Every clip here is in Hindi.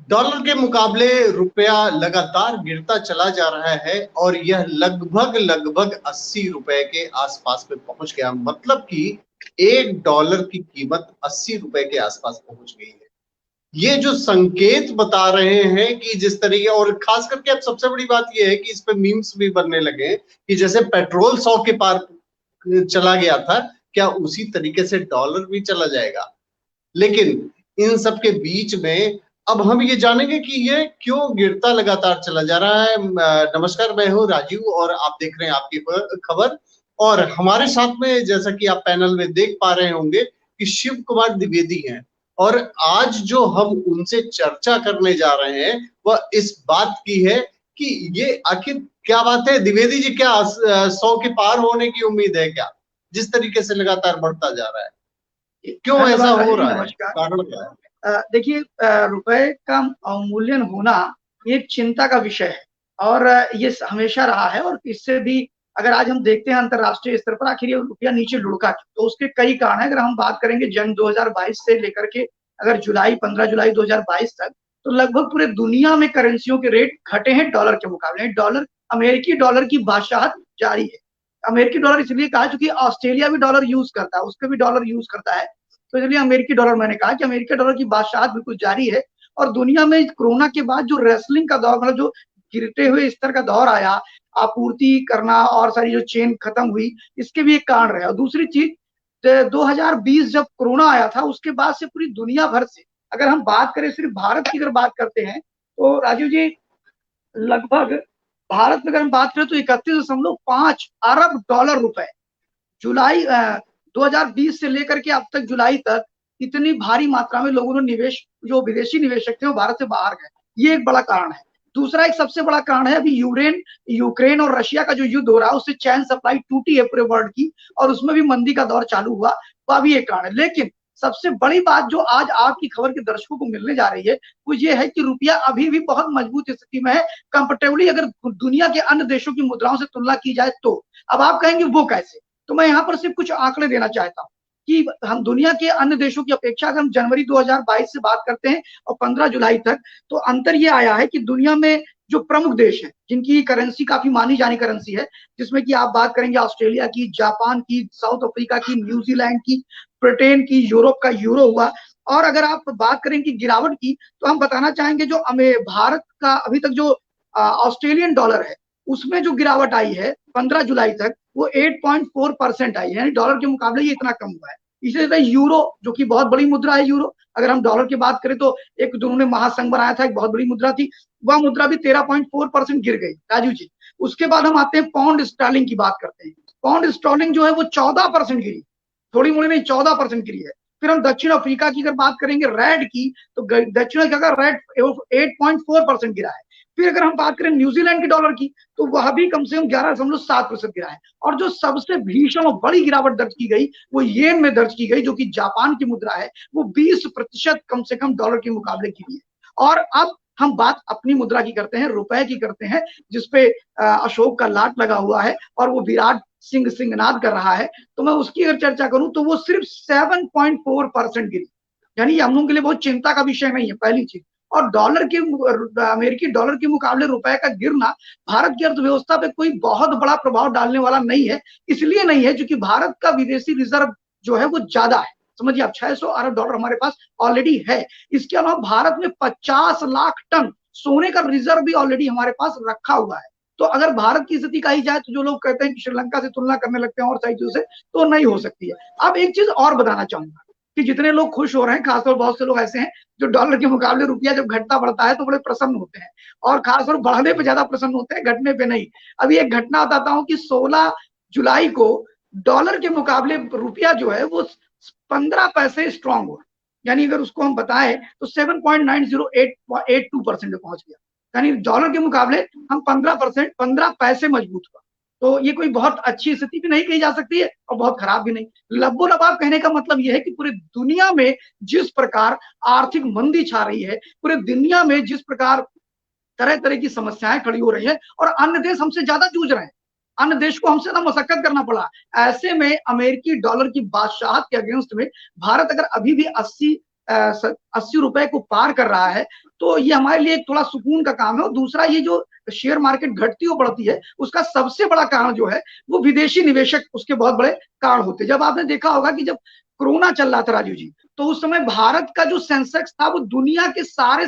डॉलर के मुकाबले रुपया लगातार गिरता चला जा रहा है और यह लगभग लगभग 80 रुपए के आसपास में पहुंच गया। मतलब कि $1 की कीमत 80 रुपए के आसपास पहुंच गई है। ये जो संकेत बता रहे हैं कि जिस तरीके, और खास करके अब सबसे बड़ी बात यह है कि इस पे मीम्स भी बनने लगे कि जैसे पेट्रोल 100 के पार चला गया था, क्या उसी तरीके से डॉलर भी चला जाएगा। लेकिन इन सब के बीच में अब हम ये जानेंगे कि ये क्यों गिरता लगातार चला जा रहा है। नमस्कार, मैं हूं राजीव और आप देख रहे हैं आपकी खबर। और हमारे साथ में, जैसा कि आप पैनल में देख पा रहे होंगे, कि शिव कुमार द्विवेदी हैं। और आज जो हम उनसे चर्चा करने जा रहे हैं वह इस बात की है कि ये आखिर क्या बात है। द्विवेदी जी, क्या 100 के पार होने की उम्मीद है क्या, जिस तरीके से लगातार बढ़ता जा रहा है? क्यों ऐसा धन्यवाद हो राजीव जी, रहा है, नमस्कार। कारण क्या है? देखिए, रुपए का अवमूल्यन होना एक चिंता का विषय है और ये हमेशा रहा है। और इससे भी अगर आज हम देखते हैं अंतरराष्ट्रीय स्तर पर आखिर ये रुपया नीचे लुढ़का, तो उसके कई कारण हैं। अगर हम बात करेंगे जन 2022 से लेकर के अगर 15 जुलाई 2022 तक, तो लगभग पूरे दुनिया में करेंसियों के रेट घटे हैं डॉलर के मुकाबले। डॉलर, अमेरिकी डॉलर की बादशाहत जारी है। अमेरिकी डॉलर इसलिए कहा क्योंकि ऑस्ट्रेलिया भी डॉलर यूज करता है, उसका भी डॉलर यूज करता है, तो इसलिए अमेरिकी डॉलर, मैंने कहा कि अमेरिकी डॉलर की बादशाहत बिल्कुल जारी है। और दुनिया में कोरोना के बाद जो रेसलिंग का दौर, मतलब जो गिरते हुए स्तर का दौर आया, आपूर्ति करना और सारी जो चेन खत्म हुई, इसके भी एक कारण रहे। और दूसरी चीज, 2020 जब कोरोना आया था, उसके बाद से पूरी दुनिया भर से, अगर हम बात करें सिर्फ भारत की अगर बात करते हैं, तो राजीव जी लगभग भारत में अगर हम बात करें तो 31.5 अरब डॉलर रुपए जुलाई 2020 से लेकर के अब तक जुलाई तक इतनी भारी मात्रा में लोगों ने निवेश, जो विदेशी निवेशक थे वो भारत से बाहर गए। ये एक बड़ा कारण है। दूसरा एक सबसे बड़ा कारण है, अभी यूक्रेन और रशिया का जो युद्ध हो रहा है, उससे चैन सप्लाई टूटी है पूरे वर्ल्ड की, और उसमें भी मंदी का दौर चालू हुआ, वह भी एक कारण है। लेकिन सबसे बड़ी बात जो आज आपकी खबर के दर्शकों को मिलने जा रही है, वो ये है कि रुपया अभी भी बहुत मजबूत स्थिति में है कंपेरेटिवली, अगर दुनिया के अन्य देशों की मुद्राओं से तुलना की जाए तो। अब आप कहेंगे वो कैसे, तो मैं यहाँ पर सिर्फ कुछ आंकड़े देना चाहता हूँ कि हम दुनिया के अन्य देशों की अपेक्षा अगर हम जनवरी 2022 से बात करते हैं और 15 जुलाई तक, तो अंतर ये आया है कि दुनिया में जो प्रमुख देश हैं जिनकी करेंसी काफी मानी जानी करेंसी है, जिसमें कि आप बात करेंगे ऑस्ट्रेलिया की, जापान की, साउथ अफ्रीका की, न्यूजीलैंड की, ब्रिटेन की, यूरोप का यूरो हुआ। और अगर आप बात करें कि गिरावट की, तो हम बताना चाहेंगे जो भारत का अभी तक जो ऑस्ट्रेलियन डॉलर है, उसमें जो गिरावट आई है 15 जुलाई तक, वो 8.4% आई है, यानी डॉलर के मुकाबले ये इतना कम हुआ है। इसी तरह यूरो, जो कि बहुत बड़ी मुद्रा है यूरो, अगर हम डॉलर की बात करें तो एक दोनों ने महासंघ बनाया था, एक बहुत बड़ी मुद्रा थी, वह मुद्रा भी 13.4% गिर गई राजू जी। उसके बाद हम आते हैं पाउंड स्टर्लिंग की बात करते हैं। पाउंड स्टर्लिंग जो है वो 14% गिरी, थोड़ी मोड़ी नहीं, 14% गिरी है। फिर हम दक्षिण अफ्रीका की अगर बात करेंगे रेड की, तो दक्षिण अफ्रीका का रेड 8.4% गिरा है। फिर अगर हम बात करें न्यूजीलैंड के डॉलर की, तो वह भी कम से कम 11.7% गिरा है। और जो सबसे भीषण और बड़ी गिरावट दर्ज की गई वो येन में दर्ज की गई, जो कि जापान की मुद्रा है, वो 20% कम से कम डॉलर के मुकाबले गिरी है। और अब हम बात अपनी मुद्रा की करते हैं, रुपए की करते हैं, जिसपे अशोक का लाट लगा हुआ है और वो विराट सिंह सिंहनाद कर रहा है। तो मैं उसकी अगर चर्चा करूं तो वो सिर्फ 7.4% गिरी, यानी हम लोगों के लिए बहुत चिंता का विषय नहीं है, पहली चीज। और डॉलर के, अमेरिकी डॉलर के मुकाबले रुपए का गिरना भारत की अर्थव्यवस्था पे कोई बहुत बड़ा प्रभाव डालने वाला नहीं है। इसलिए नहीं है क्योंकि भारत का विदेशी रिजर्व जो है वो ज्यादा है। समझिए आप, 600 अरब डॉलर हमारे पास ऑलरेडी है। इसके अलावा भारत में 50 लाख टन सोने का रिजर्व भी ऑलरेडी हमारे पास रखा हुआ है। तो अगर भारत की स्थिति कही जाए, तो जो लोग कहते हैं कि श्रीलंका से तुलना करने लगते हैं और सारी चीजों से, तो नहीं हो सकती है। अब एक चीज और बताना चाहूंगा कि जितने लोग खुश हो रहे हैं, खासतौर बहुत से लोग ऐसे हैं जो डॉलर के मुकाबले रुपया जब घटता बढ़ता है तो बड़े प्रसन्न होते हैं, और खासतौर बढ़ने पे ज्यादा प्रसन्न होते हैं, घटने पे नहीं। अभी एक घटना बताता हूँ कि 16 जुलाई को डॉलर के मुकाबले रुपया जो है वो 15 पैसे स्ट्रांग हुआ, यानी अगर उसको हम बताएं तो 7.9082% में पहुंच गया, यानी डॉलर के मुकाबले हम 15 पैसे मजबूत हुआ। तो ये कोई बहुत अच्छी स्थिति भी नहीं कही जा सकती है और बहुत खराब भी नहीं। लब्बो लबाब कहने का मतलब यह है कि पूरी दुनिया में जिस प्रकार आर्थिक मंदी छा रही है, पूरे दुनिया में जिस प्रकार तरह तरह की समस्याएं खड़ी हो रही है, और अन्य देश हमसे ज्यादा जूझ रहे हैं, अन्य देश को हमसे ना मशक्कत करना पड़ा, ऐसे में अमेरिकी डॉलर की बादशाहत के अगेंस्ट में भारत अगर अभी भी 80 80 रुपए को पार कर रहा है, तो ये हमारे लिए एक थोड़ा सुकून का काम है। और दूसरा, ये जो शेयर मार्केट घटती और बढ़ती है, उसका सबसे बड़ा कारण जो है वो विदेशी निवेशक उसके बहुत बड़े कारण होते हैं। जब आपने देखा होगा कि जब कोरोना चल रहा था राजू जी, तो उस समय भारत का जो सेंसेक्स था वो दुनिया के सारे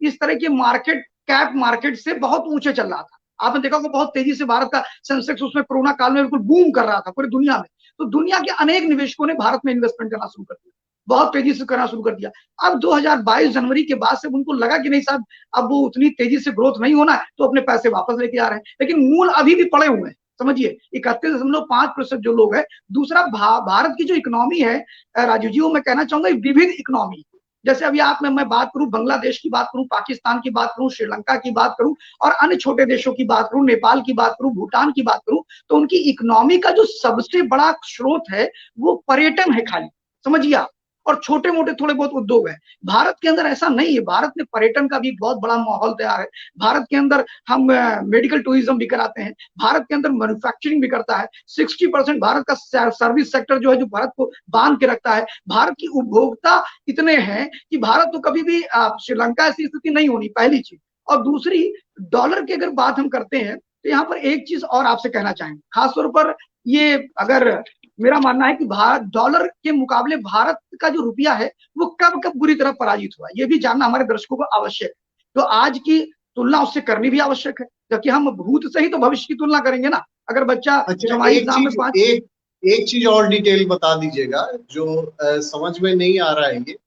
इस तरह के मार्केट कैप मार्केट से बहुत ऊंचे चल रहा था। आपने देखा होगा बहुत तेजी से भारत का सेंसेक्स उसमें कोरोना काल में बिल्कुल बूम कर रहा था पूरी दुनिया में। तो दुनिया के अनेक निवेशकों ने भारत में इन्वेस्टमेंट करना शुरू कर दिया, बहुत तेजी से करना शुरू कर दिया। अब 2022 जनवरी के बाद से उनको लगा कि नहीं साहब, अब वो उतनी तेजी से ग्रोथ नहीं होना है, तो अपने पैसे वापस लेके आ रहे हैं। लेकिन मूल अभी भी पड़े हुए हैं, समझिए 31.5% जो लोग हैं। दूसरा, भारत की जो इकोनॉमी है राजू जी, वो मैं कहना चाहूंगा विविध इकोनॉमी। जैसे अभी आप मैं बात करूं बांग्लादेश की बात करूं, पाकिस्तान की बात करूं, श्रीलंका की बात करूं, और अन्य छोटे देशों की बात करूं, नेपाल की बात करूं, भूटान की बात करूं, तो उनकी इकोनॉमी का जो सबसे बड़ा स्रोत है वो पर्यटन है खाली, समझिए आप। और छोटे मोटे थोड़े बहुत उद्योग है। भारत के अंदर ऐसा नहीं है, भारत में पर्यटन का भी बहुत बड़ा माहौल तैयार है। भारत के अंदर हम मेडिकल टूरिज्म भी कराते हैं, भारत के अंदर मैन्युफैक्चरिंग भी करता है। 60% भारत का सर्विस सेक्टर जो है, जो भारत को बांध के रखता है। भारत की उपभोक्ता इतने हैं कि भारत तो कभी भी श्रीलंका ऐसी स्थिति नहीं होनी, पहली चीज। और दूसरी, डॉलर की अगर बात हम करते हैं, तो यहाँ पर एक चीज और आपसे कहना चाहेंगे, खासतौर पर ये अगर मेरा मानना है कि भारत डॉलर के मुकाबले भारत का जो रुपया है वो कब कब बुरी तरह पराजित हुआ, ये भी जानना हमारे दर्शकों को आवश्यक है। तो आज की तुलना उससे करनी भी आवश्यक है, क्योंकि हम भूत से ही तो भविष्य की तुलना करेंगे ना। अगर बच्चा अच्छा, छमाही एग्जाम में 5 एक चीज और डिटेल बता दीजिएगा जो समझ में नहीं आ रहा है ये,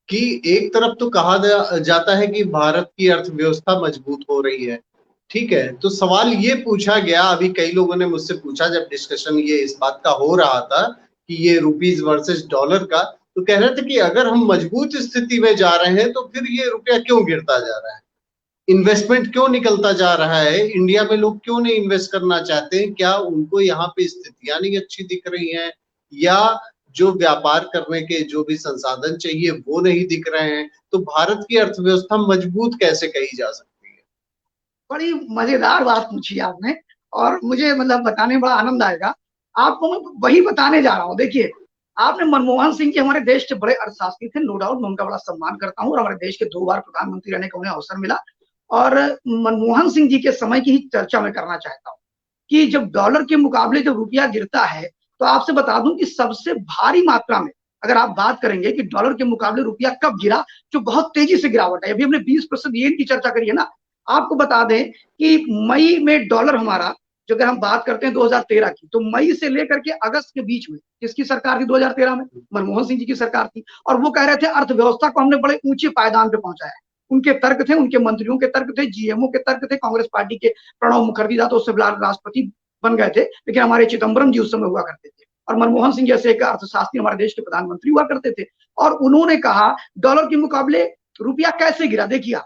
कि एक तरफ तो कहा जाता है कि भारत की अर्थव्यवस्था मजबूत हो रही है, ठीक है, तो सवाल ये पूछा गया, अभी कई लोगों ने मुझसे पूछा जब डिस्कशन ये इस बात का हो रहा था कि ये रुपीज वर्सेस डॉलर का, तो कह रहे थे कि अगर हम मजबूत स्थिति में जा रहे हैं तो फिर ये रुपया क्यों गिरता जा रहा है, इन्वेस्टमेंट क्यों निकलता जा रहा है, इंडिया में लोग क्यों नहीं इन्वेस्ट करना चाहते हैं, क्या उनको यहाँ पे स्थितियां नहीं अच्छी दिख रही हैं, या जो व्यापार करने के जो भी संसाधन चाहिए वो नहीं दिख रहे हैं, तो भारत की अर्थव्यवस्था मजबूत कैसे कही जा सकती है? बड़ी मजेदार बात पूछी आपने, और मुझे मतलब बताने में बड़ा आनंद आएगा। आपको मैं वही बताने जा रहा हूँ। देखिए, आपने मनमोहन सिंह जी हमारे देश के बड़े अर्थशास्त्री थे, नो डाउट, मैं उनका बड़ा सम्मान करता हूँ, और हमारे देश के 2 बार प्रधानमंत्री रहने का उन्हें अवसर मिला। और मनमोहन सिंह जी के समय की ही चर्चा मैं करना चाहता हूँ कि जब डॉलर के मुकाबले जब रुपया गिरता है, तो आपसे बता दूं कि सबसे भारी मात्रा में अगर आप बात करेंगे कि डॉलर के मुकाबले रुपया कब गिरा, जो बहुत तेजी से गिरावट है, अभी हमने 20% येन की चर्चा करी है ना। आपको बता दें कि मई में डॉलर हमारा, जो अगर हम बात करते हैं 2013 की, तो मई से लेकर के अगस्त के बीच में किसकी सरकार थी 2013 में? मनमोहन सिंह जी की सरकार थी। और वो कह रहे थे अर्थव्यवस्था को हमने बड़े ऊंचे पायदान पे पहुंचाया है। उनके तर्क थे, उनके मंत्रियों के तर्क थे, जीएमओ के तर्क थे, कांग्रेस पार्टी के प्रणब मुखर्जी था तो उससे राष्ट्रपति बन गए थे, लेकिन हमारे चिदम्बरम जी उस समय हुआ करते थे, और मनमोहन सिंह जैसे एक अर्थशास्त्री हमारे देश के प्रधानमंत्री हुआ करते थे। और उन्होंने कहा डॉलर के मुकाबले रुपया कैसे गिरा। देखिए,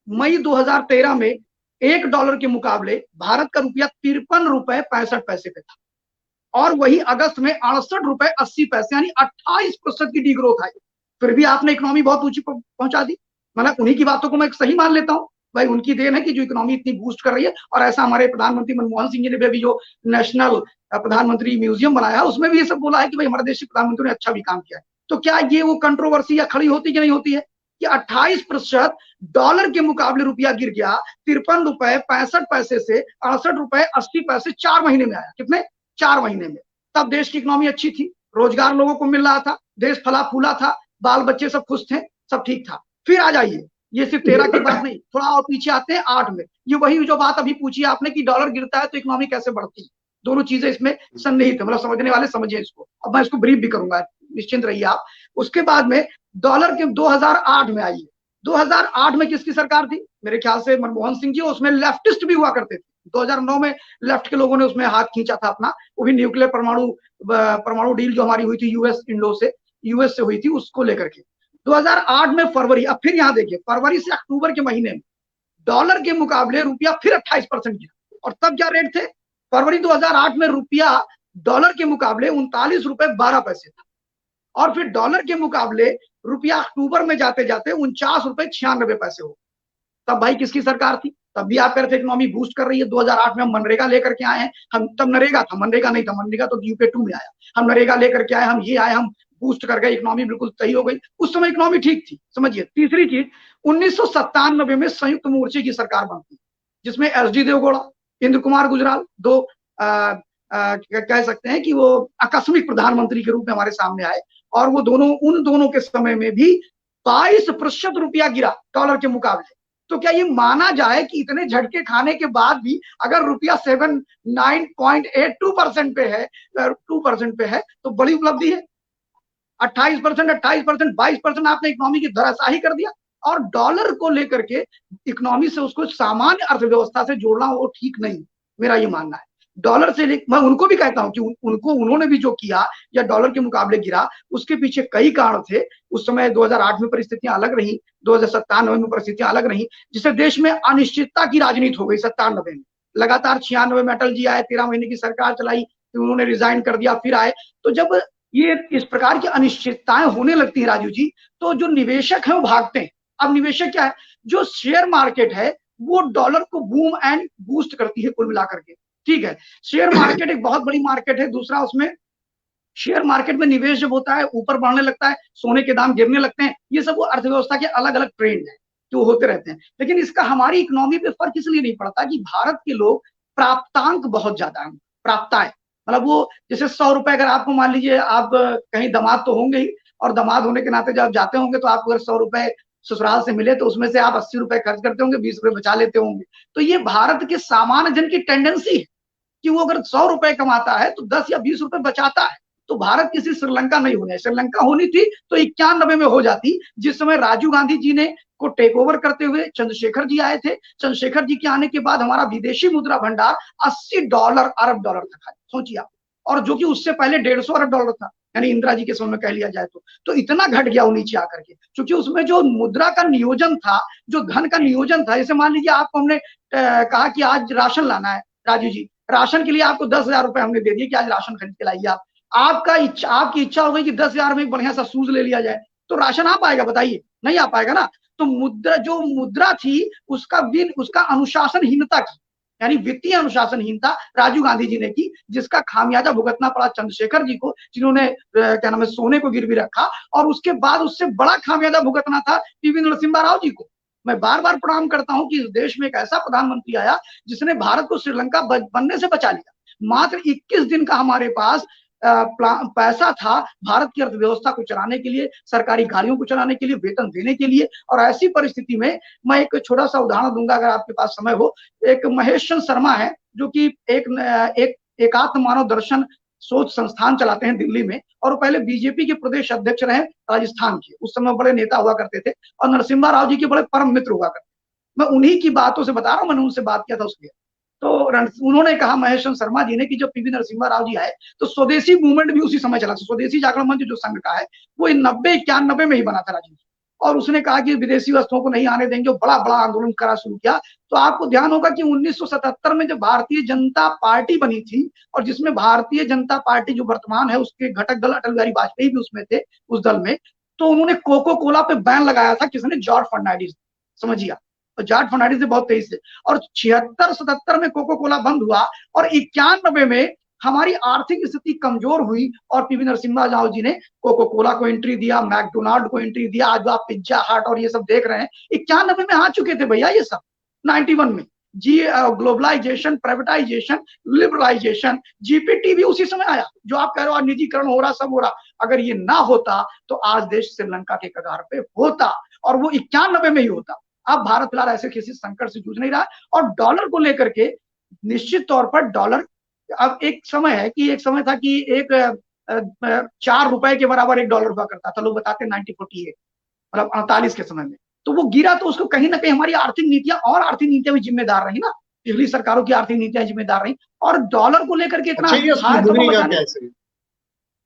मई 2013 में $1 के मुकाबले भारत का रुपया 53 रुपए 65 पैसे पे था, और वही अगस्त में 68 रुपए 80 पैसे, यानी 28% की डिग्रोथ आई। फिर भी आपने इकोनॉमी बहुत ऊंची पहुंचा दी। मतलब उन्हीं की बातों को मैं सही मान लेता हूं, भाई उनकी देन है कि जो इकोनॉमी इतनी बूस्ट कर रही है। और ऐसा हमारे प्रधानमंत्री मनमोहन सिंह जी ने भी अभी जो नेशनल प्रधानमंत्री म्यूजियम बनाया, उसमें भी ये सब बोला है कि भाई हमारे देश के प्रधानमंत्री ने अच्छा भी काम किया है। तो क्या ये वो कंट्रोवर्सी या खड़ी होती कि नहीं होती है कि 28% डॉलर के मुकाबले रुपया गिर गया, 53 रुपए 65 पैसे से 68 रुपए 80 पैसे 4 महीने में आया। कितने? 4 महीने में। तब देश की इकोनॉमी अच्छी थी, रोजगार लोगों को मिल रहा था, देश फला फूला था, बाल बच्चे सब खुश थे, सब ठीक था। फिर आ जाइए, ये सिर्फ 13 की बात नहीं, थोड़ा और पीछे आते हैं 8 में। ये वही जो बात अभी पूछी आपने कि डॉलर गिरता है तो इकोनॉमी कैसे बढ़ती है, दोनों चीजें इसमें सन्निहित है, मतलब समझने वाले समझिए इसको। अब मैं इसको ब्रीफ भी करूंगा, निश्चिंत रहिए आप। उसके बाद में डॉलर के 2008 में आइए। 2008 में किसकी सरकार थी? मेरे ख्याल से मनमोहन सिंह जी, उसमें लेफ्टिस्ट भी हुआ करते थे। 2009 में लेफ्ट के लोगों ने उसमें हाथ खींचा था अपना, वो भी न्यूक्लियर परमाणु डील जो हमारी हुई थी यूएस से हुई थी, उसको लेकर के। 2008 में फरवरी, अब फिर यहां देखिए, फरवरी से अक्टूबर के महीने में डॉलर के मुकाबले रुपया फिर 28% गिरा। और तब क्या रेट थे? फरवरी 2008 में रुपया डॉलर के मुकाबले 39 रुपए 12 पैसे था, और फिर डॉलर के मुकाबले रुपया अक्टूबर में जाते जाते 49 रुपए 96 पैसे हो। तब भाई किसकी सरकार थी? तब भी आप कह रहे थे इकोनॉमी बूस्ट कर रही है। 2008 में हम मनरेगा लेकर के आए हैं, हम तब नरेगा था, मनरेगा नहीं था, मनरेगा तो यूपे 2 में आया। हम नरेगा लेकर के आए, हम ये आए, हम बूस्ट कर गए, इकोनॉमी बिल्कुल सही हो गई, उस समय इकोनॉमी ठीक थी, समझिए। तीसरी चीज, 1997 में संयुक्त मोर्चे की सरकार बनती, जिसमें एस डी देवगौड़ा, इंद्र कुमार गुजराल, दो कह सकते हैं कि वो आकस्मिक प्रधानमंत्री के रूप में हमारे सामने आए, और वो दोनों, उन दोनों के समय में भी 22% रुपया गिरा डॉलर के मुकाबले। तो क्या ये माना जाए कि इतने झटके खाने के बाद भी अगर रुपया 79.82% पे है, 2% पे है, तो बड़ी उपलब्धि है। 28%, 28%, 22% आपने इकोनॉमी की धराशाही कर दिया। और डॉलर को लेकर के इकोनॉमी से उसको सामान्य अर्थव्यवस्था से जोड़ना वो ठीक नहीं, मेरा ये मानना है। डॉलर से मैं उनको भी कहता हूं कि उनको, उन्होंने भी जो किया या डॉलर के मुकाबले गिरा, उसके पीछे कई कारण थे। उस समय 2008 में परिस्थितियां अलग रही, 2097 में परिस्थितियां अलग रही, जिससे देश में अनिश्चितता की राजनीति हो गई। 97 में लगातार 96 में अटल जी आए, 13 महीने की सरकार चलाई, फिर उन्होंने रिजाइन कर दिया, फिर आए। तो जब ये इस प्रकार की अनिश्चितताएं होने लगती है राजू जी, तो जो निवेशक है वो भागते हैं। अब निवेशक क्या है, जो शेयर मार्केट है वो डॉलर को बूम एंड बूस्ट करती है कुल मिलाकर के, ठीक है। शेयर मार्केट एक बहुत बड़ी मार्केट है। दूसरा, उसमें शेयर मार्केट में निवेश जब होता है ऊपर बढ़ने लगता है, सोने के दाम गिरने लगते हैं। ये सब वो अर्थव्यवस्था के अलग अलग ट्रेंड है जो होते रहते हैं। लेकिन इसका हमारी इकोनॉमी पे फर्क इसलिए नहीं पड़ता कि भारत के लोग प्राप्तांक बहुत ज्यादा है, प्राप्ताएं, मतलब वो जैसे 100 रुपए, अगर आपको मान लीजिए आप कहीं दामाद तो होंगे ही, और दामाद होने के नाते जब आप जाते होंगे तो आपको अगर 100 रुपए ससुराल से मिले तो उसमें से आप 80 रुपए खर्च करते होंगे, 20 रुपए बचा लेते होंगे। तो ये भारत के सामान्य जन की टेंडेंसी है कि वो अगर 100 रुपए कमाता है तो 10 या 20 रुपए बचाता है। तो भारत किसी श्रीलंका नहीं होने, श्रीलंका होनी थी तो 91 में हो जाती, जिस समय राजीव गांधी जी ने को टेक ओवर करते हुए चंद्रशेखर जी आए थे। चंद्रशेखर जी के आने के बाद हमारा विदेशी मुद्रा भंडार $80 अरब डॉलर था, सोचिए आप। और जो कि उससे पहले 150 अरब डॉलर था, यानी इंदिरा जी के समय में कह लिया जाए तो इतना घट गया वो नीचे आकर के, क्योंकि उसमें जो मुद्रा का नियोजन था, जो धन का नियोजन था, जैसे मान लीजिए आपको हमने कहा कि आज राशन लाना है, राजू जी, राशन के लिए आपको 10,000 रुपए हमने दे दिए कि आज राशन खरीद के लाइए आप। आपकी इच्छा हो गई कि 10,000 में एक बढ़िया सा शूज ले लिया जाए, तो राशन आ पाएगा? बताइए, नहीं आ पाएगा ना। तो मुद्रा थी उसका अनुशासनहीनता की, यानी वित्तीय अनुशासनहीनता राजीव गांधी जी ने की, जिसका खामियाजा भुगतना पड़ा चंद्रशेखर जी को, जिन्होंने क्या नाम है, सोने को गिरवी रखा। और उसके बाद उससे बड़ा खामियाजा भुगतना था पीवी नरसिम्हा राव जी को। मैं बार बार प्रणाम करता हूं कि इस देश में एक ऐसा प्रधानमंत्री आया जिसने भारत को श्रीलंका बनने से बचा लिया। मात्र 21 दिन का हमारे पास पैसा था भारत की अर्थव्यवस्था को चलाने के लिए, सरकारी गाड़ियों को चलाने के लिए, वेतन देने के लिए। और ऐसी परिस्थिति में मैं एक छोटा सा उदाहरण दूंगा अगर आपके पास समय हो। एक महेश चंद्र शर्मा है जो कि एक एकात्म मानव दर्शन सोच संस्थान चलाते हैं दिल्ली में, और वो पहले बीजेपी के प्रदेश अध्यक्ष रहे राजस्थान के, उस समय बड़े नेता हुआ करते थे और नरसिम्हा राव जी के बड़े परम मित्र हुआ करते। मैं उन्हीं की बातों से बता रहा हूँ, मैंने उनसे बात किया था उसके। तो उन्होंने कहा महेश चंद्र शर्मा जी ने कि जब पीवी नरसिम्हा राव जी आए तो स्वदेशी मूवमेंट भी उसी समय चला। स्वदेशी जागरण मंच जो संघ का है वो 90-91 में ही बना था राजीव जी। और उसने कहा कि विदेशी वस्तुओं को नहीं आने देंगे, बड़ा बड़ा आंदोलन करा शुरू किया। तो आपको ध्यान होगा कि 1977 में जब भारतीय जनता पार्टी बनी थी, और जिसमें भारतीय जनता पार्टी जो वर्तमान है उसके घटक दल अटल बिहारी वाजपेयी भी उसमें थे, उस दल में, तो उन्होंने कोको कोला पे बैन लगाया था। किसने? जॉर्ज फर्नांडिस, समझिए। तो जॉर्ज फर्नांडिस ने बहुत तेज से, और 76-77 में कोको कोला बंद हुआ, और 91 में हमारी आर्थिक स्थिति कमजोर हुई और पीवी नरसिम्हा राव जी ने कोको कोला को एंट्री दिया, मैकडोनाल्ड को एंट्री दिया। आज आप पिज्जा हट और ये सब देख रहे हैं, 91 में आ चुके थे भैया ये सब। 91 में जी ग्लोबलाइजेशन, प्राइवेटाइजेशन, लिबरलाइजेशन, जीपीटी भी उसी समय आया। जो आप कह रहे हो निजीकरण हो रहा, सब हो रहा, अगर ये ना होता तो आज देश श्रीलंका के कगार पे होता, और वो 91 में ही होता। अब भारत फिलहाल ऐसे किसी संकट से जूझ नहीं रहा। और डॉलर को लेकर के निश्चित तौर पर डॉलर, अब एक समय था कि एक 4 रुपए के बराबर एक डॉलर हुआ करता था। लोग बताते 1948, मतलब 48 के समय में। तो वो गिरा, तो उसको कहीं ना कहीं हमारी आर्थिक नीतियां, और आर्थिक नीतियां भी जिम्मेदार रही ना, पिछली सरकारों की आर्थिक नीतियां जिम्मेदार रही। और डॉलर को लेकर के इतना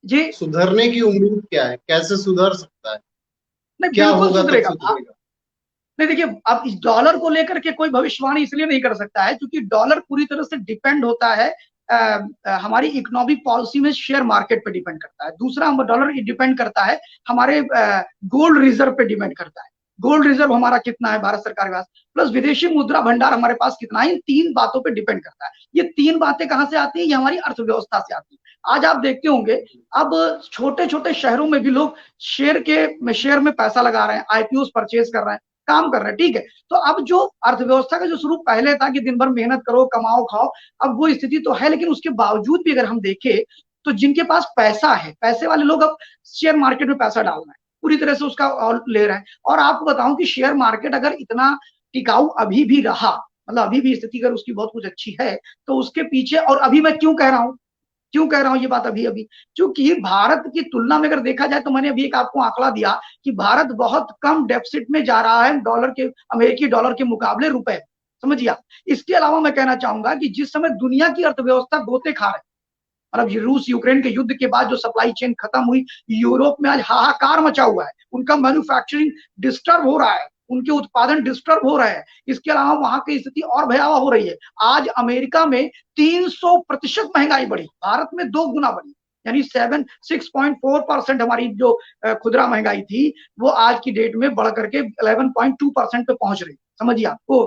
जी, सुधरने की उम्मीद क्या है? कैसे सुधर सकता है? नहीं, क्या होगा सुधरेगा? नहीं, देखिए, अब इस डॉलर को लेकर के कोई भविष्यवाणी इसलिए नहीं कर सकता है क्योंकि डॉलर पूरी तरह से डिपेंड होता है हमारी इकोनॉमिक पॉलिसी में, शेयर मार्केट पे डिपेंड करता है। दूसरा, डॉलर डिपेंड करता है हमारे गोल्ड रिजर्व पे डिपेंड करता है। गोल्ड रिजर्व हमारा कितना है भारत सरकार के पास, प्लस विदेशी मुद्रा भंडार हमारे पास कितना है, इन 3 बातों पे डिपेंड करता है। ये 3 बातें कहां से आती है? ये हमारी अर्थव्यवस्था से आती है। आज आप देखते होंगे अब छोटे छोटे शहरों में भी लोग शेयर में पैसा लगा रहे हैं, आईपीओ परचेज कर रहे हैं, काम कर रहे हैं, ठीक है। तो अब जो अर्थव्यवस्था का जो स्वरूप पहले था कि दिन भर मेहनत करो, कमाओ, खाओ, अब वो स्थिति तो है, लेकिन उसके बावजूद भी अगर हम देखें तो जिनके पास पैसा है, पैसे वाले लोग अब शेयर मार्केट में पैसा डाल रहे हैं, पूरी तरह से उसका ले रहे हैं। और आपको बताऊं कि शेयर मार्केट अगर इतना टिकाऊ अभी भी रहा, मतलब अभी भी स्थिति अगर उसकी बहुत कुछ अच्छी है, तो उसके पीछे, और अभी मैं क्यों कह रहा हूं ये बात अभी अभी, क्योंकि भारत की तुलना में अगर देखा जाए तो मैंने अभी एक आपको आंकड़ा दिया कि भारत बहुत कम डेफिसिट में जा रहा है डॉलर के, अमेरिकी डॉलर के मुकाबले रुपए, समझिए आप। इसके अलावा मैं कहना चाहूंगा कि जिस समय दुनिया की अर्थव्यवस्था गोते खा रहे, मतलब रूस यूक्रेन के युद्ध के बाद जो सप्लाई चेन खत्म हुई, यूरोप में आज हाहाकार मचा हुआ है, उनका मैन्युफैक्चरिंग डिस्टर्ब हो रहा है, उनके उत्पादन डिस्टर्ब हो रहे हैं। इसके अलावा वहां की स्थिति और भयावह हो रही है। आज अमेरिका में 300% महंगाई बढ़ी, भारत में 2 गुना बढ़ी, यानी 6.4% हमारी जो खुदरा महंगाई थी वो आज की डेट में बढ़ करके 11.2% पे पहुंच रही, समझिए आपको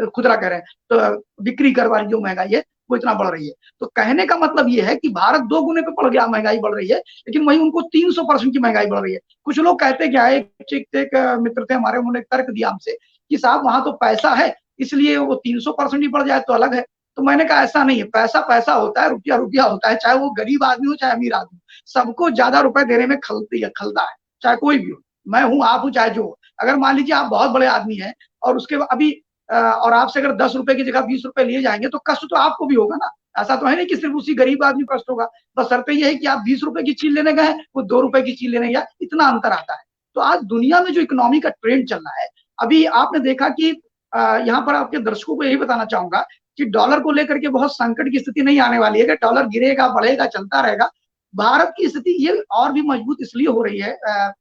खुदरा कह रहे हैं, तो बिक्री कर वाली जो महंगाई है वो इतना बढ़ रही है। तो कहने का मतलब ये है कि भारत 2 गुने पे पड़ गया, महंगाई बढ़ रही है, लेकिन वहीं उनको 300% की महंगाई बढ़ रही है। कुछ लोग कहते क्या है, एक मित्र थे हमारे, उन्होंने तर्क दिया हमसे कि साहब वहां तो पैसा है इसलिए वो 300% ही बढ़ जाए तो अलग है। तो मैंने कहा ऐसा नहीं है, पैसा पैसा होता है, रुपया रुपया होता है, चाहे वो गरीब आदमी हो चाहे अमीर आदमी हो, सबको ज्यादा रुपए देने में खलता है, चाहे कोई भी हो, मैं हूं आप हो चाहे जो हो। अगर मान लीजिए आप बहुत बड़े आदमी हैं और उसके अभी और आपसे अगर 10 रुपए की जगह 20 रुपए लिए जाएंगे तो कष्ट तो आपको भी होगा ना। ऐसा तो है नहीं कि सिर्फ उसी गरीब आदमी को कष्ट होगा, बस शर्त यह है कि आप 20 रुपए की चीज लेने गए, वो 2 रुपए की चीज लेने गया, इतना अंतर आता है। तो आज दुनिया में जो इकोनॉमी का ट्रेंड चल रहा है, अभी आपने देखा कि यहाँ पर आपके दर्शकों को यही बताना चाहूंगा कि डॉलर को लेकर के बहुत संकट की स्थिति नहीं आने वाली है कि डॉलर गिरेगा बढ़ेगा चलता रहेगा। भारत की स्थिति ये और भी मजबूत इसलिए हो रही है,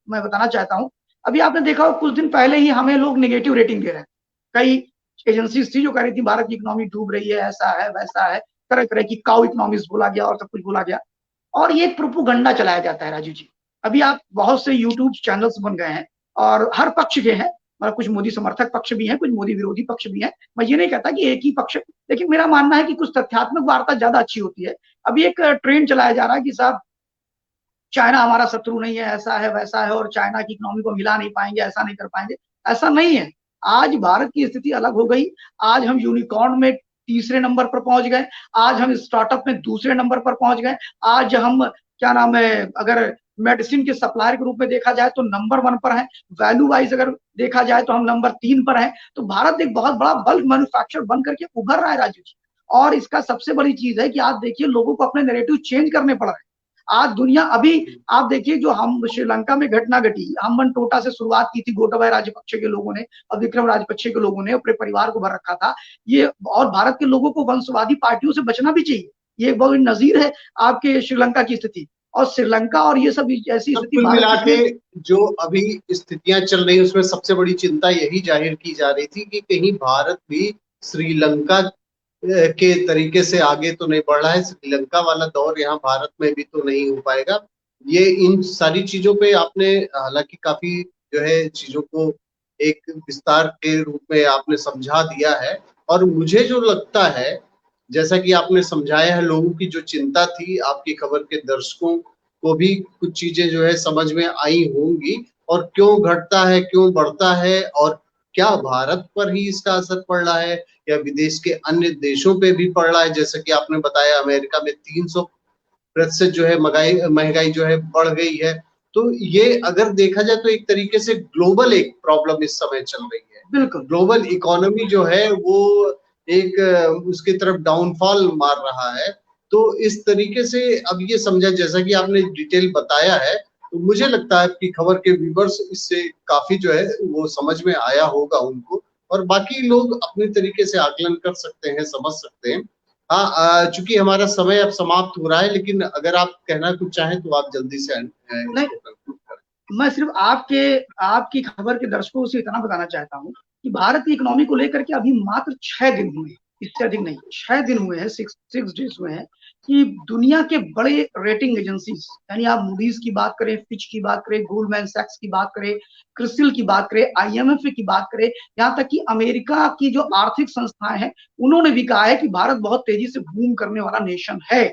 मैं बताना चाहता हूँ। अभी आपने देखा कुछ दिन पहले ही हमें लोग नेगेटिव रेटिंग दे रहे हैं, कई एजेंसीज थी जो कह रही थी भारत की इकोनॉमी डूब रही है, ऐसा है वैसा है, तरह तरह की काउ इकोनॉमिक्स बोला गया और सब कुछ बोला गया, और ये प्रोपोगंडा चलाया जाता है राजू जी। अभी आप बहुत से यूट्यूब चैनल्स बन गए हैं और हर पक्ष के हैं, मतलब कुछ मोदी समर्थक पक्ष भी हैं, कुछ मोदी विरोधी पक्ष भी हैं। मैं ये नहीं कहता कि एक ही पक्ष, लेकिन मेरा मानना है कि कुछ तथ्यात्मक वार्ता ज्यादा अच्छी होती है। अभी एक ट्रेंड चलाया जा रहा है कि साहब चाइना हमारा शत्रु नहीं है, ऐसा है वैसा है, और चाइना की इकोनॉमी को मिला नहीं पाएंगे, ऐसा नहीं कर पाएंगे। ऐसा नहीं है, आज भारत की स्थिति अलग हो गई। आज हम यूनिकॉर्न में तीसरे नंबर पर पहुंच गए, आज हम स्टार्टअप में दूसरे नंबर पर पहुंच गए, आज हम क्या नाम है, अगर मेडिसिन के सप्लायर के रूप में देखा जाए तो नंबर 1 पर है, वैल्यू वाइज अगर देखा जाए तो हम नंबर 3 पर है। तो भारत एक बहुत बड़ा बल्क मैन्युफैक्चर बन करके उभर रहा है राजू जी। और इसका सबसे बड़ी चीज है कि आप देखिए लोगों को अपने नैरेटिव चेंज करने पड़ रहे हैं। आज दुनिया, अभी आप देखिए जो हम श्रीलंका में घटना घटी, हम टोटा से शुरुआत की थी, गोटाबाया राजपक्षे के लोगों ने और विक्रम राजपक्षे के लोगों ने अपने परिवार को भर रखा था ये। और भारत के लोगों को वंशवादी पार्टियों से बचना भी चाहिए, ये एक बहुत नजीर है आपके श्रीलंका की स्थिति। और श्रीलंका और ये सब ऐसी स्थिति कुल मिला भारत के जो अभी स्थितियां चल रही उसमें सबसे बड़ी चिंता यही जाहिर की जा रही थी कि कहीं भारत भी श्रीलंका के तरीके से आगे तो नहीं बढ़ रहा है, श्रीलंका वाला दौर यहाँ भारत में भी तो नहीं हो पाएगा। ये इन सारी चीजों पे आपने हालांकि काफी जो है चीजों को एक विस्तार के रूप में आपने समझा दिया है। और मुझे जो लगता है जैसा कि आपने समझाया है, लोगों की जो चिंता थी, आपकी खबर के दर्शकों को भी कुछ चीजें जो है समझ में आई होंगी, और क्यों घटता है क्यों बढ़ता है, और क्या भारत पर ही इसका असर पड़ रहा है या विदेश के अन्य देशों पे भी पड़ रहा है। जैसे कि आपने बताया अमेरिका में 300% जो है महंगाई जो है बढ़ गई है। तो ये अगर देखा जाए तो एक तरीके से ग्लोबल एक प्रॉब्लम इस समय चल रही है। बिल्कुल ग्लोबल इकोनॉमी जो है वो एक उसकी तरफ डाउनफॉल मार रहा है। तो इस तरीके से अब ये समझा, जैसा कि आपने डिटेल बताया है, तो मुझे लगता है कि खबर के व्यूवर्स इससे काफी जो है वो समझ में आया होगा उनको, और बाकी लोग अपने तरीके से आकलन कर सकते हैं, समझ सकते हैं। हाँ, चूंकि हमारा समय अब समाप्त हो रहा है, लेकिन अगर आप कहना कुछ चाहें तो आप जल्दी से नहीं, इसको कंक्लूड करें। मैं सिर्फ आपकी खबर के दर्शकों से इतना बताना चाहता हूँ कि भारत की इकोनॉमी को लेकर के अभी मात्र 6 दिन हुए हैं, इससे अधिक नहीं, 6 दिन हुए हैं, सिक्स डेज हुए हैं कि दुनिया के बड़े रेटिंग एजेंसीज, यानी आप मूडीज की बात करें, फिच की बात करें, गोल्डमैन सैक्स की बात करें, क्रिसिल की बात करें, आईएमएफ की बात करें, यहाँ तक कि अमेरिका की जो आर्थिक संस्थाएं हैं उन्होंने भी कहा है कि भारत बहुत तेजी से बूम करने वाला नेशन है।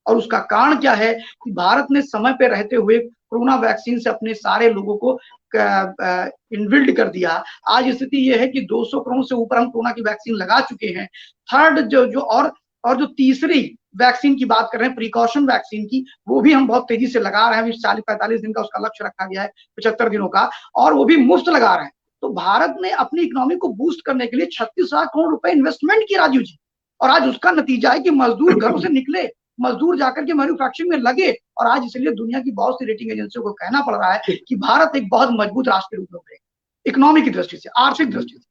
और उसका कारण क्या है कि भारत ने समय पे रहते हुए कोरोना वैक्सीन से अपने सारे लोगों को इनबिल्ड कर दिया। आज स्थिति यह है कि 200 करोड़ से ऊपर हम कोरोना की वैक्सीन लगा चुके हैं। थर्ड जो और जो तीसरी वैक्सीन की बात कर रहे हैं, प्रिकॉशन वैक्सीन की, वो भी हम बहुत तेजी से लगा रहे हैं। 40-45 दिन का उसका लक्ष्य रखा गया है, 75 दिनों का, और वो भी मुफ्त लगा रहे हैं। तो भारत ने अपनी इकोनॉमी को बूस्ट करने के लिए 36,000 करोड़ रुपए इन्वेस्टमेंट किया राजीव जी, और आज उसका नतीजा है कि मजदूर घरों से निकले, मजदूर जाकर के मैन्युफैक्चरिंग में लगे, और आज इसलिए दुनिया की बहुत सी रेटिंग एजेंसियों को कहना पड़ रहा है कि भारत एक बहुत मजबूत राष्ट्र के रूप में उभरेगा, इकोनॉमी की दृष्टि से, आर्थिक दृष्टि से।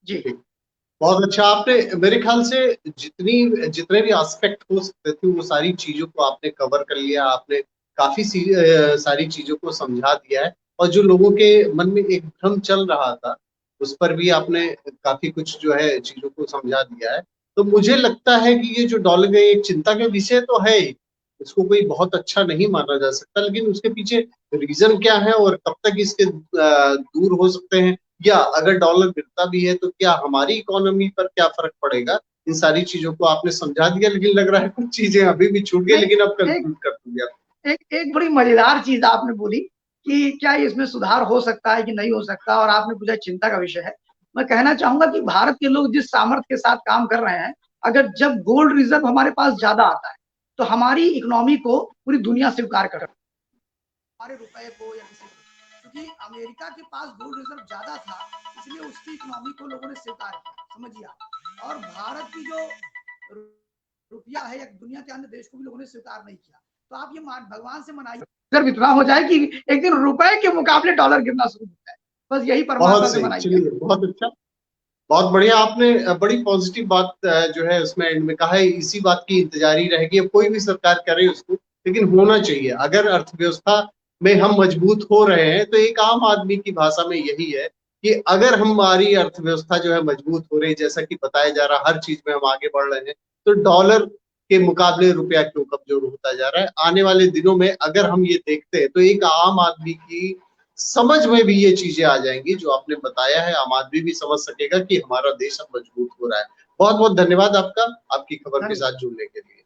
जी, बहुत अच्छा। आपने मेरे ख्याल से जितने भी एस्पेक्ट हो सकते थे वो सारी चीजों को आपने कवर कर लिया। आपने काफी सारी चीजों को समझा दिया है, और जो लोगों के मन में एक भ्रम चल रहा था उस पर भी आपने काफी कुछ जो है चीजों को समझा दिया है। तो मुझे लगता है कि ये जो डॉलर का एक चिंता का विषय तो है ही, इसको कोई बहुत अच्छा नहीं माना जा सकता, लेकिन उसके पीछे रीजन क्या है और कब तक इसके दूर हो सकते हैं, या अगर डॉलर गिरता भी है तो क्या हमारी इकोनॉमी पर क्या फर्क पड़ेगा, इन सारी चीजों को आपने समझा दिया। लेकिन लग रहा है कुछ चीजें अभी भी छूट गई, नहीं, लेकिन अब एक कंक्लूड कर दूंगा। एक बड़ी मजेदार चीज आपने बोली कि क्या इसमें सुधार हो सकता है कि नहीं हो सकता, और आपने पूछा चिंता का विषय है। मैं कहना चाहूंगा कि भारत के लोग जिस सामर्थ्य के साथ काम कर रहे हैं, अगर जब गोल्ड रिजर्व हमारे पास ज्यादा आता है तो हमारी इकोनॉमी को पूरी दुनिया स्वीकार कर, हमारे रुपए को या किसी को, क्योंकि अमेरिका के पास गोल्ड रिजर्व ज्यादा था, इसलिए उसकी इकोनॉमी को लोगों ने स्वीकार किया, समझिए। और भारत की जो रुपया है या दुनिया के अन्य देश को भी लोगों ने स्वीकार नहीं किया। तो आप ये भगवान से मनाइए रिजर्व इतना हो जाए कि एक दिन रुपए के मुकाबले डॉलर गिरना शुरू हो जाए, बस यही बहुत परमात्मा से सही, मनाइए। चलिए बहुत अच्छा, बहुत बढ़िया। आपने बड़ी पॉजिटिव बात जो है उसमें एंड में कहा है। इसी बात की इंतजारी रहेगी, अब कोई भी सरकार करे उसको, लेकिन होना चाहिए। अगर अर्थव्यवस्था में हम मजबूत हो रहे हैं तो एक आम आदमी की भाषा में यही है कि अगर हमारी अर्थव्यवस्था जो है मजबूत हो रही, जैसा कि बताया जा रहा हर चीज में हम आगे बढ़ रहे हैं, तो डॉलर के मुकाबले रुपया क्यों कमजोर होता जा रहा है। आने वाले दिनों में अगर हम ये देखते हैं तो एक आम आदमी की समझ में भी ये चीजें आ जाएंगी जो आपने बताया है। आम आदमी भी समझ सकेगा कि हमारा देश अब मजबूत हो रहा है। बहुत बहुत धन्यवाद आपका, आपकी खबर के धन्यवाद। साथ जुड़ने के लिए।